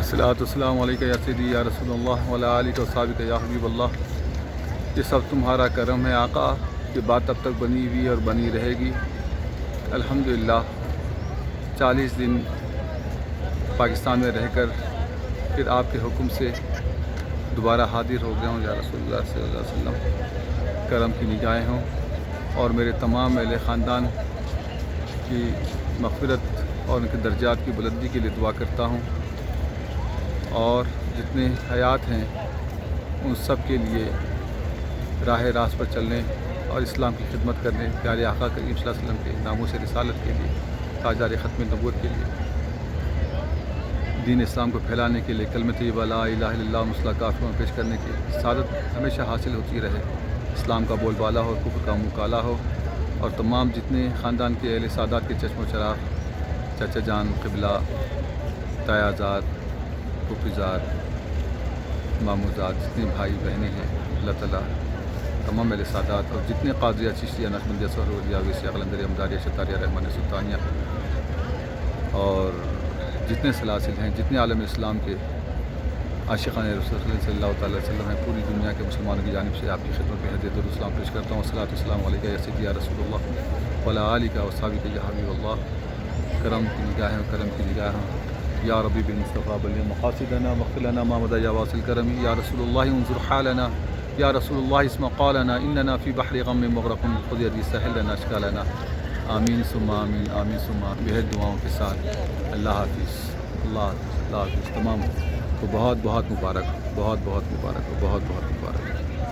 الصلاۃ والسلام علیکہ یا سیدی یا رسول اللہ وعلی آلہ و صحابہ یا حبیب اللہ۔ یہ سب تمہارا کرم ہے آقا، یہ بات اب تک بنی ہوئی اور بنی رہے گی الحمدللہ۔ 40 دن پاکستان میں رہ کر پھر آپ کے حکم سے دوبارہ حاضر ہو گیا ہوں یا رسول اللہ صلی اللہ علیہ وسلم۔ کرم کی نگاہیں ہوں اور میرے تمام اہل خاندان کی مغفرت اور ان کے درجات کی بلندی کے لیے دعا کرتا ہوں، اور جتنے حیات ہیں ان سب کے لیے راہ راست پر چلنے اور اسلام کی خدمت کرنے، پیارے آقا کریم صلی اللہ علیہ وسلم کے ناموس رسالت کے لیے، تاجدار ختم نبوت کے لیے، دین اسلام کو پھیلانے کے لیے، کلمہ طیبہ لا الہ الا اللہ مسلح کافروں میں پیش کرنے کی سعادت ہمیشہ حاصل ہوتی رہے، اسلام کا بول بالا ہو، کفر کا منہ کالا ہو، اور تمام جتنے خاندان کے اہل سادات کے چشم و چراغ، چچا جان، قبلہ، تایازاد، پھوپھیزاد، ماموزاد، جتنے بھائی بہنیں ہیں، اللہ تعالیٰ تمام اہل سادات اور جتنے قاضیہ، چشتیہ، نقشبندیہ، سہروردیہ، ویسیہ، قلندریہ، امداریہ، شتاریہ، رحمانیہ، سلطانیہ، اور جتنے سلاسل ہیں، جتنے عالم اسلام کے عاشقان رسول صلی اللہ تعالیٰ علیہ وسلم ہیں، پوری دنیا کے مسلمانوں کی جانب سے آپ کی خدمت میں ہدیۃ الاسلام پیش کرتا ہوں۔ الصلاۃ والسلام علیکہ یا سیدی یا رسول اللہ وعلی آلہ و صحبہ یا حبیب اللہ۔ کرم کی نگاہیں، کرم کی نگاہیں، یا ربی بالمصطفیٰ بلغ مقاصدنا واغفر لنا ما مضى یا واصل کرمی، یا رسول اللہ انظر حالنا، یا رسول اللہ اسمع قالنا، اننا فی بحر غم مغرق، خذ یدی سہل لنا اشکالنا۔ آمین ثم آمین، آمین ثم آمین، بہت دعاؤں کے ساتھ اللہ حافظ، اللہ حافظ، اللہ حافظ۔ تمام کو بہت بہت مبارک، بہت بہت مبارک، بہت بہت مبارک۔